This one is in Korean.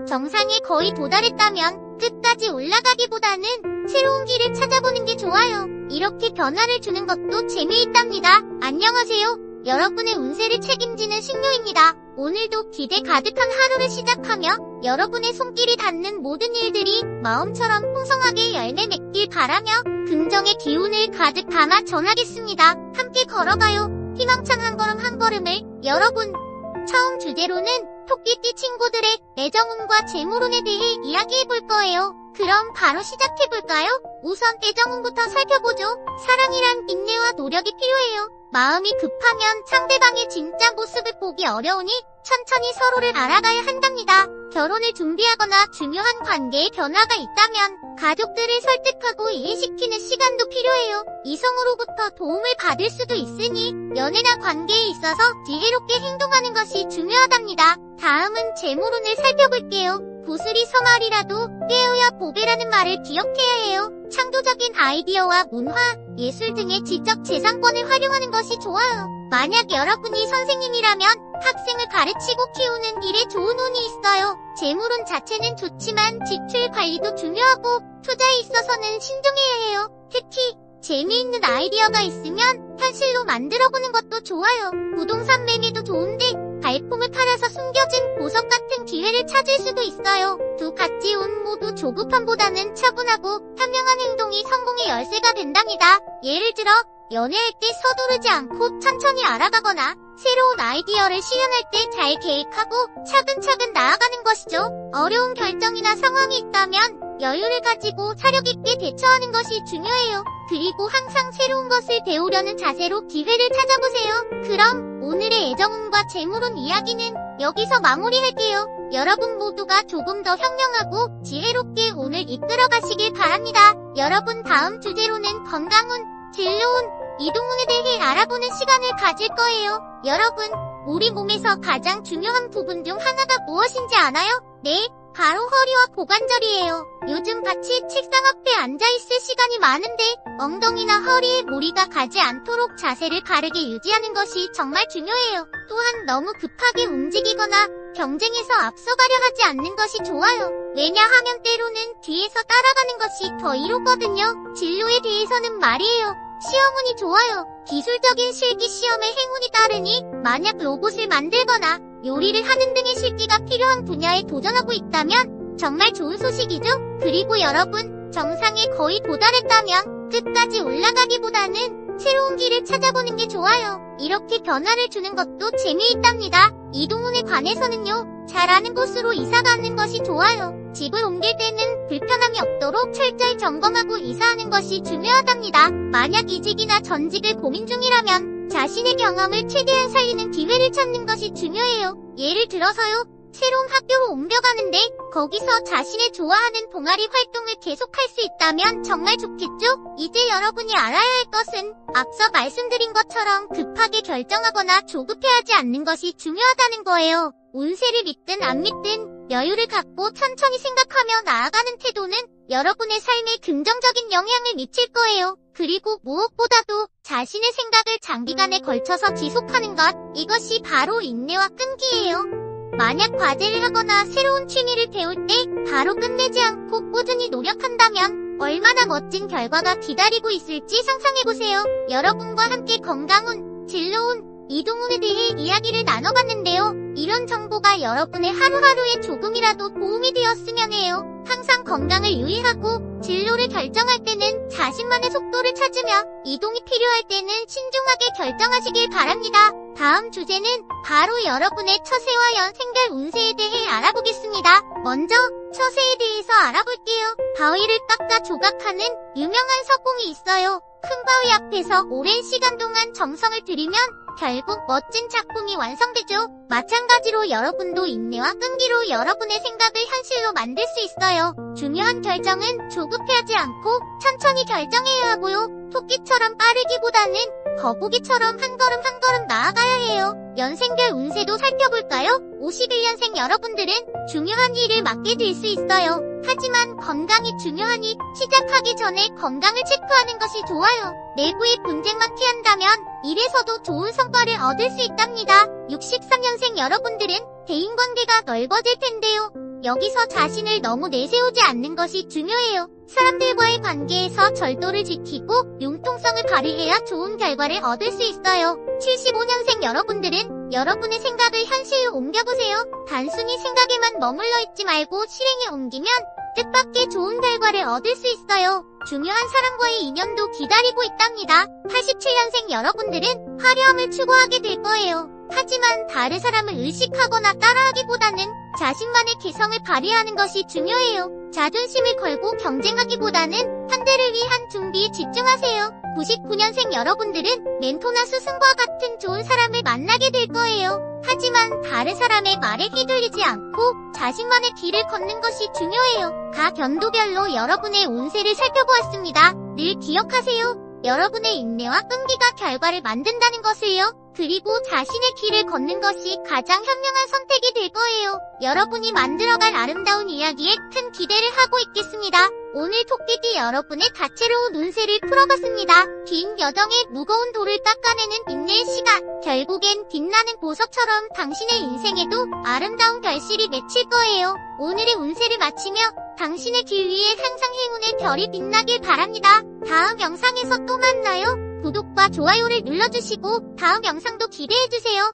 정상에 거의 도달했다면 끝까지 올라가기보다는 새로운 길을 찾아보는 게 좋아요. 이렇게 변화를 주는 것도 재미있답니다. 안녕하세요. 여러분의 운세를 책임지는 신유입니다. 오늘도 기대 가득한 하루를 시작하며 여러분의 손길이 닿는 모든 일들이 마음처럼 풍성하게 열매 맺길 바라며 긍정의 기운을 가득 담아 전하겠습니다. 함께 걸어가요. 희망찬 한 걸음 한 걸음을. 여러분, 처음 주제로는 토끼띠 친구들의 애정운과 재물운에 대해 이야기해볼 거예요. 그럼 바로 시작해볼까요? 우선 애정운부터 살펴보죠. 사랑이란 인내와 노력이 필요해요. 마음이 급하면 상대방의 진짜 모습을 보기 어려우니 천천히 서로를 알아가야 한답니다. 결혼을 준비하거나 중요한 관계에 변화가 있다면 가족들을 설득하고 이해시키는 시간도 필요해요. 이성으로부터 도움을 받을 수도 있으니 연애나 관계에 있어서 지혜롭게 행동하는 것이 중요하답니다. 다음은 재물운을 살펴볼게요. 구슬이 서말이라도 꾀어야 보배라는 말을 기억해야 해요. 창조적인 아이디어와 문화, 예술 등의 지적 재산권을 활용하는 것이 좋아요. 만약 여러분이 선생님이라면 학생을 가르치고 키우는 일에 좋은 운이 있어요. 재물운 자체는 좋지만 지출 관리도 중요하고 투자에 있어서는 신중해야 해요. 특히 재미있는 아이디어가 있으면 현실로 만들어보는 것도 좋아요. 부동산 매매도 좋은데 발품을 팔아서 숨겨진 보석 같은 기회를 찾을 수도 있어요. 두 가지 운 모두 조급함보다는 차분하고 현명한 행동이 성공의 열쇠가 된답니다. 예를 들어 연애할 때 서두르지 않고 천천히 알아가거나 새로운 아이디어를 실현할 때 잘 계획하고 차근차근 나아가는 것이죠. 어려운 결정이나 상황이 있다면 여유를 가지고 사력 있게 대처하는 것이 중요해요. 그리고 항상 새로운 것을 배우려는 자세로 기회를 찾아보세요. 그럼 오늘의 애정운과 재물운 이야기는 여기서 마무리할게요. 여러분 모두가 조금 더 현명하고 지혜롭게 오늘 이끌어 가시길 바랍니다. 여러분, 다음 주제로는 건강운, 진로운, 이동운에 대해 알아보는 시간을 가질 거예요. 여러분, 우리 몸에서 가장 중요한 부분 중 하나가 무엇인지 아나요? 네, 바로 허리와 고관절이에요. 요즘 같이 책상 앞에 앉아있을 시간이 많은데 엉덩이나 허리에 무리가 가지 않도록 자세를 바르게 유지하는 것이 정말 중요해요. 또한 너무 급하게 움직이거나 경쟁에서 앞서가려 하지 않는 것이 좋아요. 왜냐하면 때로는 뒤에서 따라가는 것이 더 이롭거든요. 진로에 대해서는 말이에요. 시험운이 좋아요. 기술적인 실기 시험에 행운이 따르니 만약 로봇을 만들거나 요리를 하는 등의 실기가 필요한 분야에 도전하고 있다면 정말 좋은 소식이죠. 그리고 여러분, 정상에 거의 도달했다면 끝까지 올라가기보다는 새로운 길을 찾아보는 게 좋아요. 이렇게 변화를 주는 것도 재미있답니다. 이동운에 관해서는요, 잘 아는 곳으로 이사가는 것이 좋아요. 집을 옮길 때는 불편함이 없도록 철저히 점검하고 이사하는 것이 중요하답니다. 만약 이직이나 전직을 고민 중이라면 자신의 경험을 최대한 살리는 기회를 찾는 것이 중요해요. 예를 들어서요, 새로운 학교로 옮겨가는데 거기서 자신의 좋아하는 동아리 활동을 계속할 수 있다면 정말 좋겠죠? 이제 여러분이 알아야 할 것은 앞서 말씀드린 것처럼 급하게 결정하거나 조급해하지 않는 것이 중요하다는 거예요. 운세를 믿든 안 믿든 여유를 갖고 천천히 생각하며 나아가는 태도는 여러분의 삶에 긍정적인 영향을 미칠 거예요. 그리고 무엇보다도 자신의 생각을 장기간에 걸쳐서 지속하는 것, 이것이 바로 인내와 끈기예요. 만약 과제를 하거나 새로운 취미를 배울 때 바로 끝내지 않고 꾸준히 노력한다면 얼마나 멋진 결과가 기다리고 있을지 상상해보세요. 여러분과 함께 건강운, 진로운, 이동운에 대해 이야기를 나눠봤는데요. 이런 정보가 여러분의 하루하루에 조금이라도 도움이 되었으면 해요. 항상 건강을 유의하고 진로를 결정할 때는 자신만의 속도를 찾으며 이동이 필요할 때는 신중하게 결정하시길 바랍니다. 다음 주제는 바로 여러분의 처세와 연생별 운세에 대해 알아보겠습니다. 먼저 처세에 대해서 알아볼게요. 바위를 깎아 조각하는 유명한 석공이 있어요. 큰 바위 앞에서 오랜 시간 동안 정성을 들이면 결국 멋진 작품이 완성되죠. 마찬가지로 여러분도 인내와 끈기로 여러분의 생각을 현실로 만들 수 있어요. 중요한 결정은 조급해하지 않고 천천히 결정해야 하고요. 토끼처럼 빠르기보다는 거북이처럼 한 걸음 한 걸음 나아가야 해요. 연생별 운세도 살펴볼까요? 51년생 여러분들은 중요한 일을 맡게 될 수 있어요. 하지만 건강이 중요하니 시작하기 전에 건강을 체크하는 것이 좋아요. 내부의 분쟁만 피한다면 일에서도 좋은 성과를 얻을 수 있답니다. 63년생 여러분들은 대인관계가 넓어질 텐데요. 여기서 자신을 너무 내세우지 않는 것이 중요해요. 사람들과의 관계에서 절도를 지키고 융통성을 발휘해야 좋은 결과를 얻을 수 있어요. 75년생 여러분들은 여러분의 생각을 현실로 옮겨보세요. 단순히 생각에만 머물러 있지 말고 실행에 옮기면 뜻밖의 좋은 결과를 얻을 수 있어요. 중요한 사람과의 인연도 기다리고 있답니다. 87년생 여러분들은 화려함을 추구하게 될 거예요. 하지만 다른 사람을 의식하거나 따라하기보다는 자신만의 개성을 발휘하는 것이 중요해요. 자존심을 걸고 경쟁하기보다는 현대를 위한 준비에 집중하세요. 99년생 여러분들은 멘토나 스승과 같은 좋은 사람을 만나게 될 거예요. 하지만 다른 사람의 말에 휘둘리지 않고 자신만의 길을 걷는 것이 중요해요. 각 연도별로 여러분의 운세를 살펴보았습니다. 늘 기억하세요. 여러분의 인내와 끈기가 결과를 만든다는 것을요. 그리고 자신의 길을 걷는 것이 가장 현명한 선택이 될 거예요. 여러분이 만들어갈 아름다운 이야기에 큰 기대를 하고 있겠습니다. 오늘 토끼띠 여러분의 다채로운 운세를 풀어봤습니다. 긴 여정에 무거운 돌을 깎아내는 인내의 시간. 결국엔 빛나는 보석처럼 당신의 인생에도 아름다운 결실이 맺힐 거예요. 오늘의 운세를 마치며 당신의 길 위에 항상 행운의 별이 빛나길 바랍니다. 다음 영상에서 또 만나요. 구독과 좋아요를 눌러주시고 다음 영상도 기대해주세요.